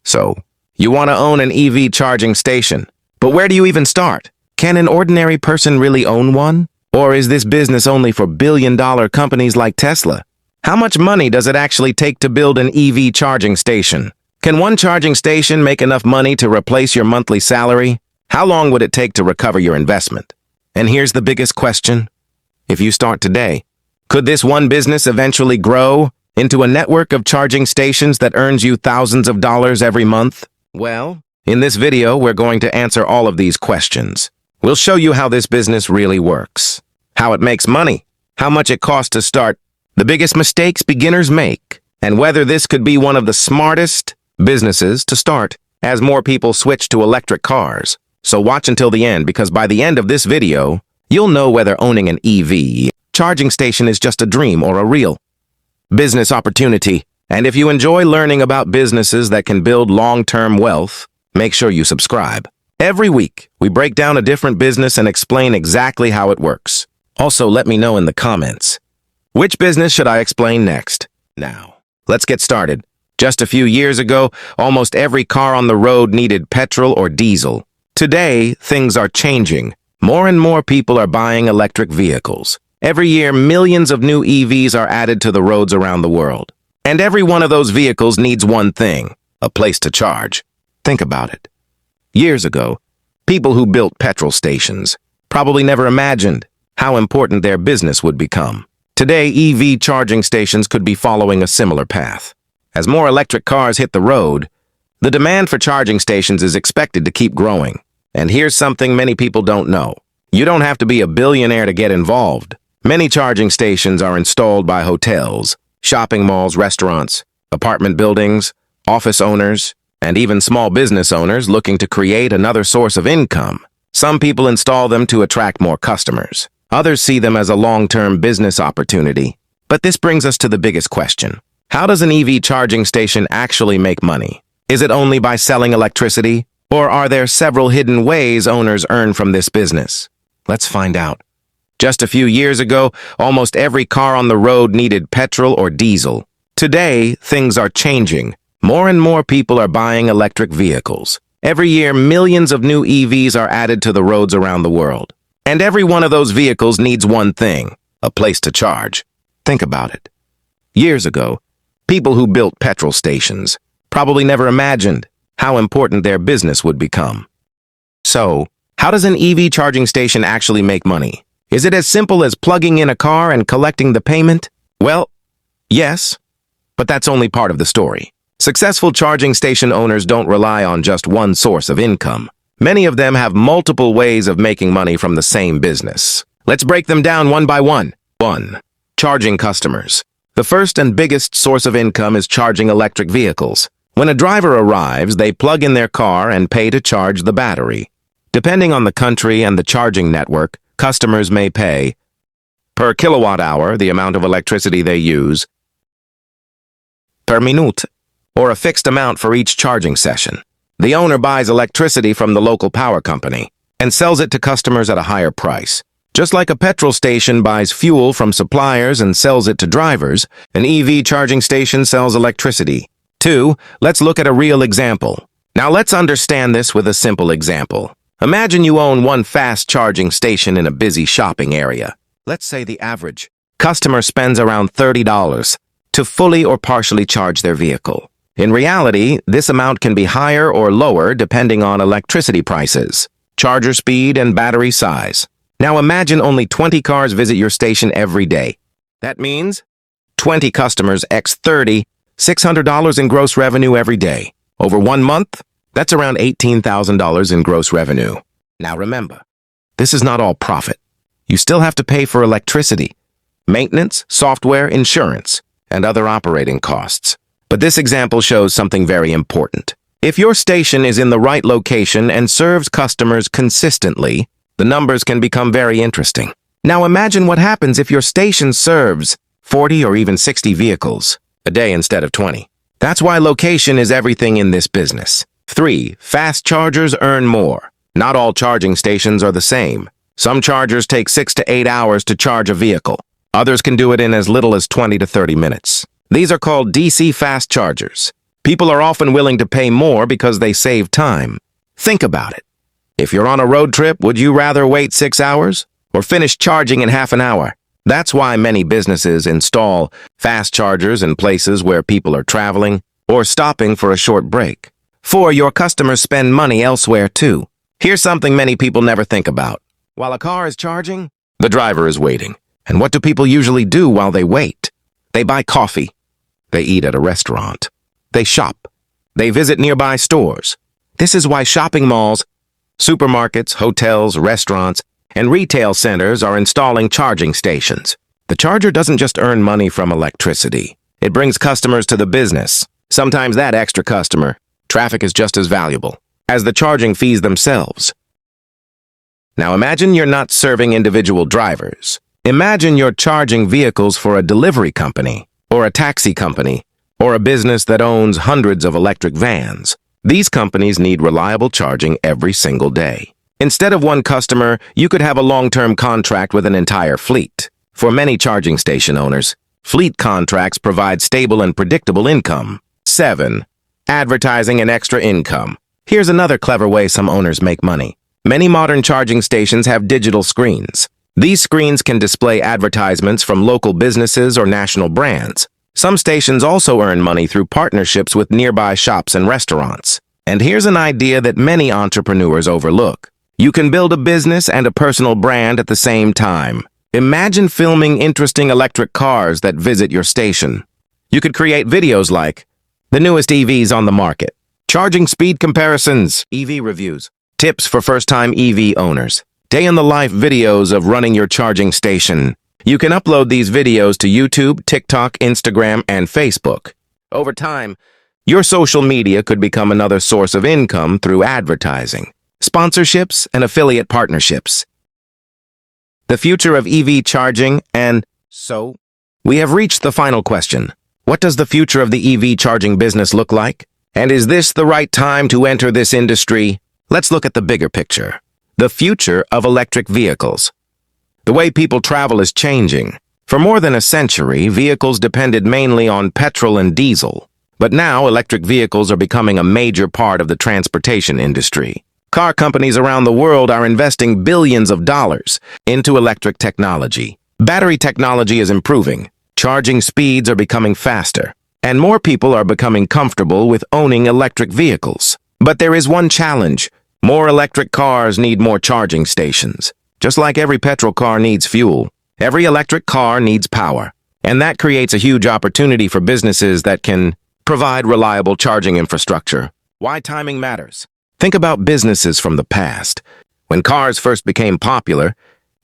So, you want to own an EV charging station. But where do you even start? Can an ordinary person really own one? Or is this business only for billion-dollar companies like Tesla? How much money does it actually take to build an EV charging station? Can one charging station make enough money to replace your monthly salary? How long would it take to recover your investment? And here's the biggest question. If you start today, could this one business eventually grow into a network of charging stations that earns you thousands of dollars every month? Well, in this video, we're going to answer all of these questions. We'll show you how this business really works, how it makes money, how much it costs to start, the biggest mistakes beginners make, and whether this could be one of the smartest businesses to start as more people switch to electric cars. So watch until the end, because by the end of this video, you'll know whether owning an EV charging station is just a dream or a real business opportunity. And if you enjoy learning about businesses that can build long-term wealth, make sure you subscribe. Every week, we break down a different business and explain exactly how it works. Also, let me know in the comments, which business should I explain next? Now, let's get started. Just a few years ago, almost every car on the road needed petrol or diesel. Today, things are changing. More and more people are buying electric vehicles. Every year, millions of new EVs are added to the roads around the world. And every one of those vehicles needs one thing: a place to charge. Think about it. Years ago, people who built petrol stations probably never imagined how important their business would become. Today, EV charging stations could be following a similar path. As more electric cars hit the road, the demand for charging stations is expected to keep growing. And here's something many people don't know. You don't have to be a billionaire to get involved. Many charging stations are installed by hotels, shopping malls, restaurants, apartment buildings, office owners, and even small business owners looking to create another source of income. Some people install them to attract more customers. Others see them as a long-term business opportunity. But this brings us to the biggest question. How does an EV charging station actually make money? Is it only by selling electricity? Or are there several hidden ways owners earn from this business? Let's find out. Just a few years ago, almost every car on the road needed petrol or diesel. Today, things are changing. More and more people are buying electric vehicles. Every year, millions of new EVs are added to the roads around the world. And every one of those vehicles needs one thing: a place to charge. Think about it. Years ago, people who built petrol stations probably never imagined how important their business would become. So, how does an EV charging station actually make money? Is it as simple as plugging in a car and collecting the payment? Well, yes, but that's only part of the story. Successful charging station owners don't rely on just one source of income. Many of them have multiple ways of making money from the same business. Let's break them down one by one. 1. Charging customers. The first and biggest source of income is charging electric vehicles. When a driver arrives, they plug in their car and pay to charge the battery. Depending on the country and the charging network, customers may pay per kilowatt hour, the amount of electricity they use, per minute, or a fixed amount for each charging session. The owner buys electricity from the local power company and sells it to customers at a higher price. Just like a petrol station buys fuel from suppliers and sells it to drivers, an EV charging station sells electricity. 2. Let's look at a real example. Now let's understand this with a simple example. Imagine you own one fast charging station in a busy shopping area. Let's say the average customer spends around $30 to fully or partially charge their vehicle. In reality, this amount can be higher or lower depending on electricity prices, charger speed, and battery size. Now imagine only 20 cars visit your station every day. That means 20 customers x 30, $600 in gross revenue every day. Over 1 month, that's around $18,000 in gross revenue. Now remember, this is not all profit. You still have to pay for electricity, maintenance, software, insurance, and other operating costs. But this example shows something very important. If your station is in the right location and serves customers consistently, the numbers can become very interesting. Now imagine what happens if your station serves 40 or even 60 vehicles a day instead of 20. That's why location is everything in this business. 3. Fast chargers earn more. Not all charging stations are the same. Some chargers take 6 to 8 hours to charge a vehicle. Others can do it in as little as 20 to 30 minutes. These are called DC fast chargers. People are often willing to pay more because they save time. Think about it. If you're on a road trip, would you rather wait 6 hours or finish charging in half an hour? That's why many businesses install fast chargers in places where people are traveling or stopping for a short break. 4. Your customers spend money elsewhere too. Here's something many people never think about. While a car is charging, the driver is waiting. And what do people usually do while they wait? They buy coffee. They eat at a restaurant. They shop. They visit nearby stores. This is why shopping malls, supermarkets, hotels, restaurants, and retail centers are installing charging stations. The charger doesn't just earn money from electricity. It brings customers to the business. Sometimes that extra customer traffic is just as valuable as the charging fees themselves. Now imagine you're not serving individual drivers. Imagine you're charging vehicles for a delivery company, or a taxi company, or a business that owns hundreds of electric vans. These companies need reliable charging every single day. Instead of one customer, you could have a long-term contract with an entire fleet. For many charging station owners, fleet contracts provide stable and predictable income. 7. Advertising and extra income. Here's another clever way some owners make money. Many modern charging stations have digital screens. These screens can display advertisements from local businesses or national brands. Some stations also earn money through partnerships with nearby shops and restaurants. And here's an idea that many entrepreneurs overlook. You can build a business and a personal brand at the same time. Imagine filming interesting electric cars that visit your station. You could create videos like the newest EVs on the market, charging speed comparisons, EV reviews, tips for first-time EV owners, day-in-the-life videos of running your charging station. You can upload these videos to YouTube, TikTok, Instagram, and Facebook. Over time, your social media could become another source of income through advertising, sponsorships, and affiliate partnerships. The future of EV charging, and so, we have reached the final question. What does the future of the EV charging business look like? And is this the right time to enter this industry? Let's look at the bigger picture. The future of electric vehicles. The way people travel is changing. For more than a century, vehicles depended mainly on petrol and diesel. But now, electric vehicles are becoming a major part of the transportation industry. Car companies around the world are investing billions of dollars into electric technology. Battery technology is improving. Charging speeds are becoming faster. And more people are becoming comfortable with owning electric vehicles. But there is one challenge. More electric cars need more charging stations. Just like every petrol car needs fuel, every electric car needs power. And that creates a huge opportunity for businesses that can provide reliable charging infrastructure. Why timing matters. Think about businesses from the past. When cars first became popular,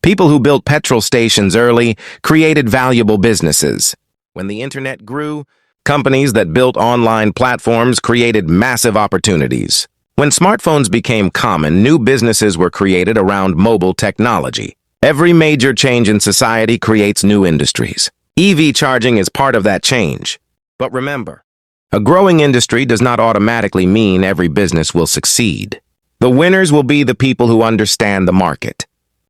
people who built petrol stations early created valuable businesses. When the internet grew, companies that built online platforms created massive opportunities. When smartphones became common, new businesses were created around mobile technology. Every major change in society creates new industries. EV charging is part of that change. But remember, a growing industry does not automatically mean every business will succeed. The winners will be the people who understand the market,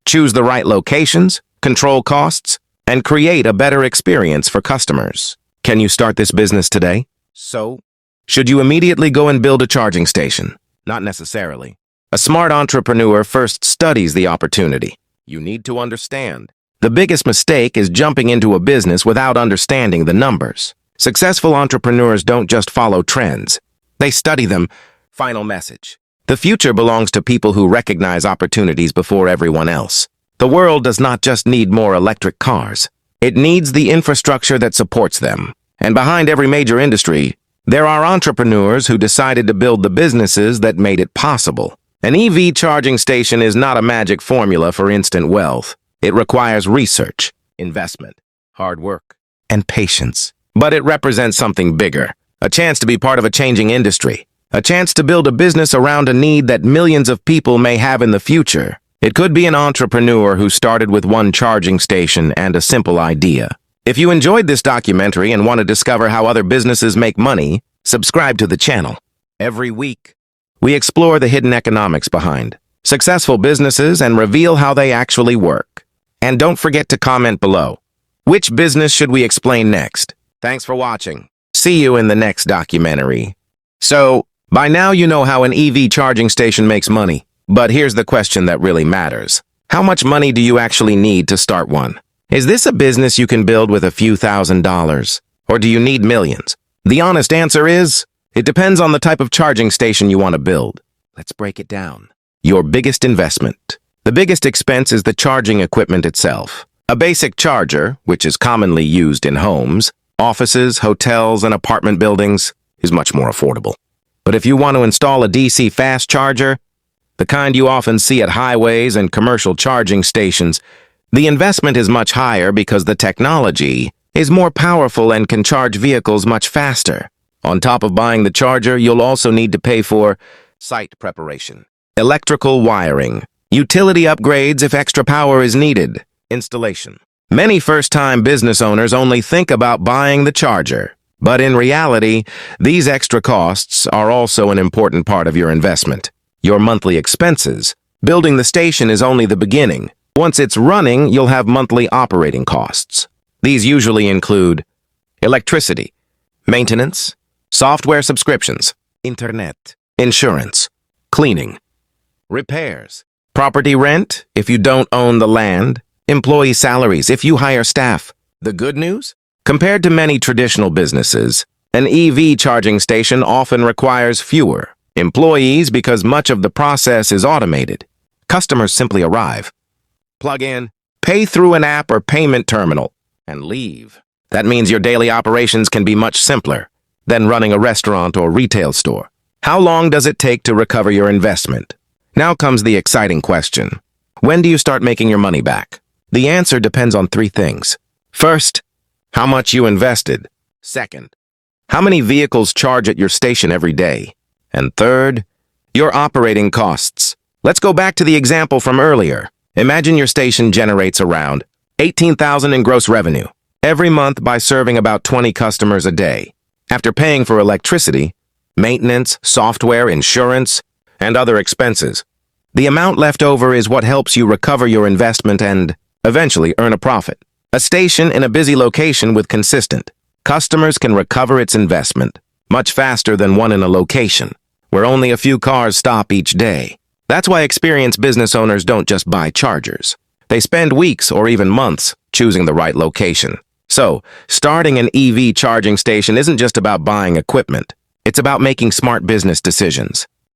choose the right locations, control costs, and create a better experience for customers. Can you start this business today? So, should you immediately go and build a charging station? Not necessarily. A smart entrepreneur first studies the opportunity. You need to understand. The biggest mistake is jumping into a business without understanding the numbers. Successful entrepreneurs don't just follow trends. They study them. Final message. The future belongs to people who recognize opportunities before everyone else. The world does not just need more electric cars. It needs the infrastructure that supports them. And behind every major industry, there are entrepreneurs who decided to build the businesses that made it possible. An EV charging station is not a magic formula for instant wealth. It requires research, investment, hard work, and patience. But it represents something bigger, a chance to be part of a changing industry, a chance to build a business around a need that millions of people may have in the future. It could be an entrepreneur who started with one charging station and a simple idea. If you enjoyed this documentary and want to discover how other businesses make money, subscribe to the channel. Every week, we explore the hidden economics behind successful businesses and reveal how they actually work. And don't forget to comment below. Which business should we explain next? Thanks for watching. See you in the next documentary. So, by now you know how an EV charging station makes money. But here's the question that really matters. How much money do you actually need to start one? Is this a business you can build with a few $1,000s? Or do you need millions? The honest answer is, it depends on the type of charging station you want to build. Let's break it down. Your biggest investment. The biggest expense is the charging equipment itself. A basic charger, which is commonly used in homes, offices, hotels, and apartment buildings, is much more affordable. But if you want to install a DC fast charger, the kind you often see at highways and commercial charging stations, the investment is much higher because the technology is more powerful and can charge vehicles much faster. On top of buying the charger, you'll also need to pay for site preparation, electrical wiring, utility upgrades if extra power is needed, installation. Many first-time business owners only think about buying the charger, but in reality, these extra costs are also an important part of your investment. Your monthly expenses. Building the station is only the beginning. Once it's running, you'll have monthly operating costs. These usually include electricity, maintenance, software subscriptions, internet, insurance, cleaning, repairs, property rent if you don't own the land, employee salaries if you hire staff. The good news? Compared to many traditional businesses, an EV charging station often requires fewer employees because much of the process is automated. Customers simply arrive, plug in, pay through an app or payment terminal, and leave. That means your daily operations can be much simpler than running a restaurant or retail store. How long does it take to recover your investment? Now comes the exciting question. When do you start making your money back? The answer depends on three things. First, how much you invested. Second, how many vehicles charge at your station every day. And third, your operating costs. Let's go back to the example from earlier. Imagine your station generates around $18,000 in gross revenue every month by serving about 20 customers a day. After paying for electricity, maintenance, software, insurance, and other expenses, the amount left over is what helps you recover your investment and eventually earn a profit. A station in a busy location with consistent customers can recover its investment much faster than one in a location where only a few cars stop each day. That's why experienced business owners don't just buy chargers. They spend weeks or even months choosing the right location. So, starting an EV charging station isn't just about buying equipment. It's about making smart business decisions.